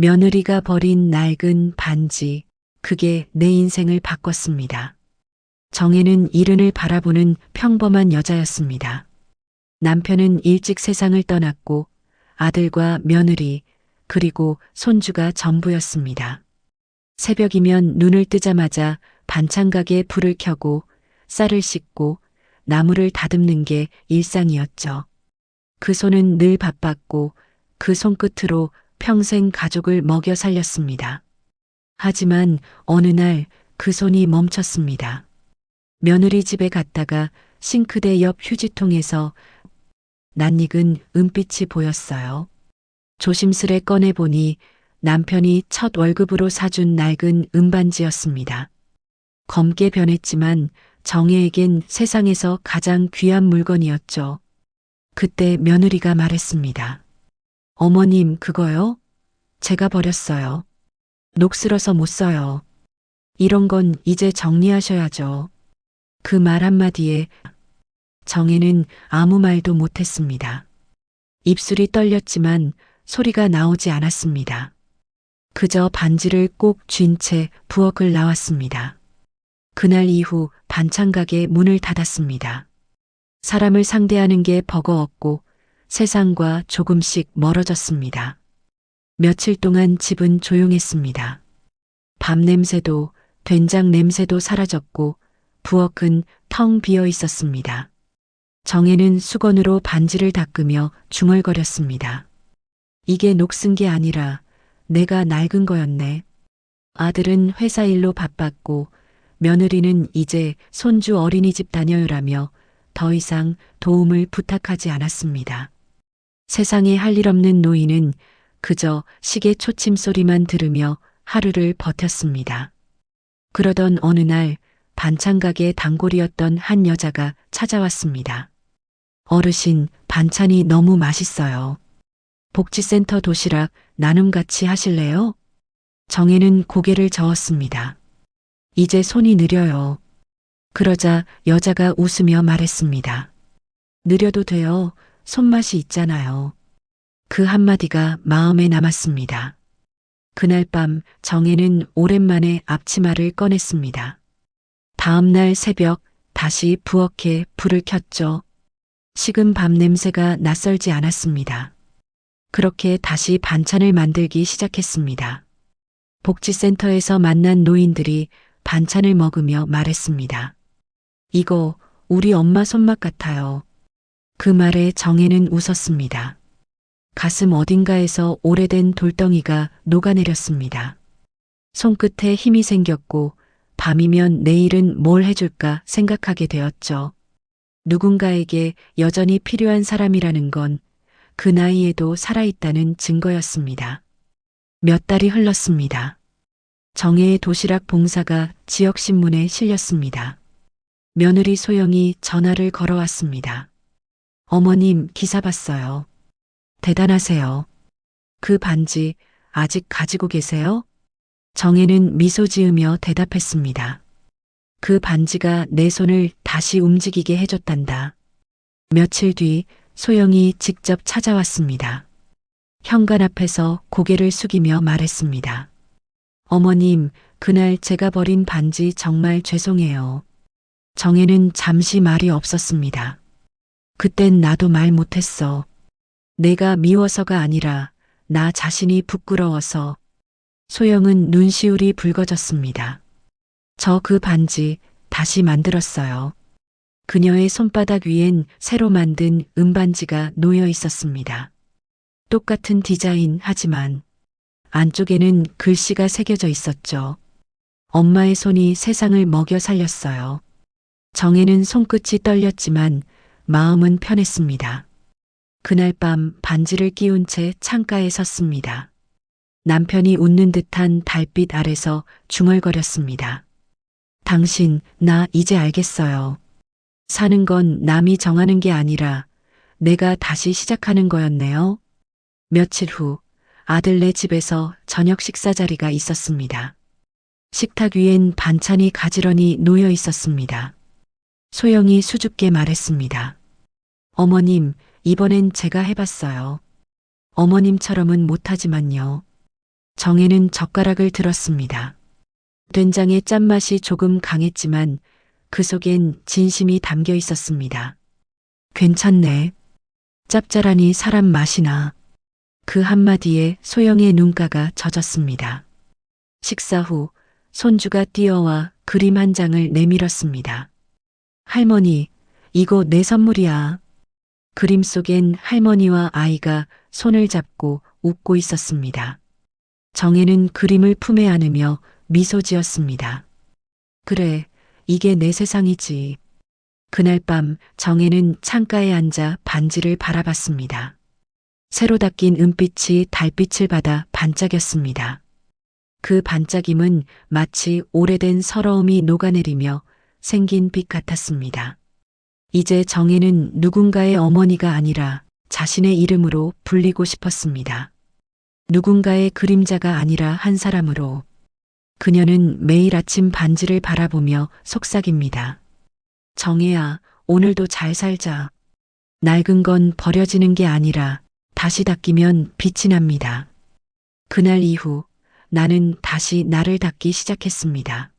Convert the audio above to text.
며느리가 버린 낡은 반지, 그게 내 인생을 바꿨습니다. 정혜는 이른을 바라보는 평범한 여자였습니다. 남편은 일찍 세상을 떠났고 아들과 며느리, 그리고 손주가 전부였습니다. 새벽이면 눈을 뜨자마자 반찬가게에 불을 켜고 쌀을 씻고 나물을 다듬는 게 일상이었죠. 그 손은 늘 바빴고 그 손끝으로 평생 가족을 먹여 살렸습니다. 하지만 어느 날 그 손이 멈췄습니다. 며느리 집에 갔다가 싱크대 옆 휴지통에서 낯익은 은빛이 보였어요. 조심스레 꺼내보니 남편이 첫 월급으로 사준 낡은 은반지였습니다. 검게 변했지만 정혜에겐 세상에서 가장 귀한 물건이었죠. 그때 며느리가 말했습니다. 어머님, 그거요? 제가 버렸어요. 녹슬어서 못 써요. 이런 건 이제 정리하셔야죠. 그 말 한마디에 정혜는 아무 말도 못했습니다. 입술이 떨렸지만 소리가 나오지 않았습니다. 그저 반지를 꼭 쥔 채 부엌을 나왔습니다. 그날 이후 반찬가게 문을 닫았습니다. 사람을 상대하는 게 버거웠고 세상과 조금씩 멀어졌습니다. 며칠 동안 집은 조용했습니다. 밥 냄새도 된장 냄새도 사라졌고 부엌은 텅 비어 있었습니다. 정혜는 수건으로 반지를 닦으며 중얼거렸습니다. 이게 녹슨 게 아니라 내가 낡은 거였네. 아들은 회사 일로 바빴고 며느리는 이제 손주 어린이집 다녀오라며 더 이상 도움을 부탁하지 않았습니다. 세상에 할 일 없는 노인은 그저 시계 초침 소리만 들으며 하루를 버텼습니다. 그러던 어느 날 반찬가게 단골이었던 한 여자가 찾아왔습니다. 어르신, 반찬이 너무 맛있어요. 복지센터 도시락 나눔 같이 하실래요? 정혜는 고개를 저었습니다. 이제 손이 느려요. 그러자 여자가 웃으며 말했습니다. 느려도 돼요. 손맛이 있잖아요. 그 한마디가 마음에 남았습니다. 그날 밤 정혜는 오랜만에 앞치마를 꺼냈습니다. 다음 날 새벽 다시 부엌에 불을 켰죠. 식은 밥 냄새가 낯설지 않았습니다. 그렇게 다시 반찬을 만들기 시작했습니다. 복지센터에서 만난 노인들이 반찬을 먹으며 말했습니다. 이거 우리 엄마 손맛 같아요. 그 말에 정혜는 웃었습니다. 가슴 어딘가에서 오래된 돌덩이가 녹아내렸습니다. 손끝에 힘이 생겼고 밤이면 내일은 뭘 해줄까 생각하게 되었죠. 누군가에게 여전히 필요한 사람이라는 건 그 나이에도 살아있다는 증거였습니다. 몇 달이 흘렀습니다. 정혜의 도시락 봉사가 지역신문에 실렸습니다. 며느리 소영이 전화를 걸어왔습니다. 어머님, 기사 봤어요. 대단하세요. 그 반지 아직 가지고 계세요? 정혜는 미소 지으며 대답했습니다. 그 반지가 내 손을 다시 움직이게 해줬단다. 며칠 뒤 소영이 직접 찾아왔습니다. 현관 앞에서 고개를 숙이며 말했습니다. 어머님, 그날 제가 버린 반지 정말 죄송해요. 정혜는 잠시 말이 없었습니다. 그땐 나도 말 못했어. 내가 미워서가 아니라 나 자신이 부끄러워서. 소영은 눈시울이 붉어졌습니다. 저 그 반지 다시 만들었어요. 그녀의 손바닥 위엔 새로 만든 은반지가 놓여 있었습니다. 똑같은 디자인 하지만 안쪽에는 글씨가 새겨져 있었죠. 엄마의 손이 세상을 먹여 살렸어요. 정혜는 손끝이 떨렸지만 마음은 편했습니다. 그날 밤 반지를 끼운 채 창가에 섰습니다. 남편이 웃는 듯한 달빛 아래서 중얼거렸습니다. 당신, 나 이제 알겠어요. 사는 건 남이 정하는 게 아니라 내가 다시 시작하는 거였네요. 며칠 후 아들네 집에서 저녁 식사 자리가 있었습니다. 식탁 위엔 반찬이 가지런히 놓여 있었습니다. 소영이 수줍게 말했습니다. 어머님, 이번엔 제가 해봤어요. 어머님처럼은 못하지만요. 정혜는 젓가락을 들었습니다. 된장의 짠맛이 조금 강했지만 그 속엔 진심이 담겨 있었습니다. 괜찮네. 짭짤하니 사람 맛이 나. 그 한마디에 소영의 눈가가 젖었습니다. 식사 후 손주가 뛰어와 그림 한 장을 내밀었습니다. 할머니, 이거 내 선물이야. 그림 속엔 할머니와 아이가 손을 잡고 웃고 있었습니다. 정혜는 그림을 품에 안으며 미소 지었습니다. 그래, 이게 내 세상이지. 그날 밤 정혜는 창가에 앉아 반지를 바라봤습니다. 새로 닦인 은빛이 달빛을 받아 반짝였습니다. 그 반짝임은 마치 오래된 서러움이 녹아내리며 생긴 빛 같았습니다. 이제 정혜는 누군가의 어머니가 아니라 자신의 이름으로 불리고 싶었습니다. 누군가의 그림자가 아니라 한 사람으로. 그녀는 매일 아침 반지를 바라보며 속삭입니다. 정혜야, 오늘도 잘 살자. 낡은 건 버려지는 게 아니라 다시 닦이면 빛이 납니다. 그날 이후 나는 다시 나를 닦기 시작했습니다.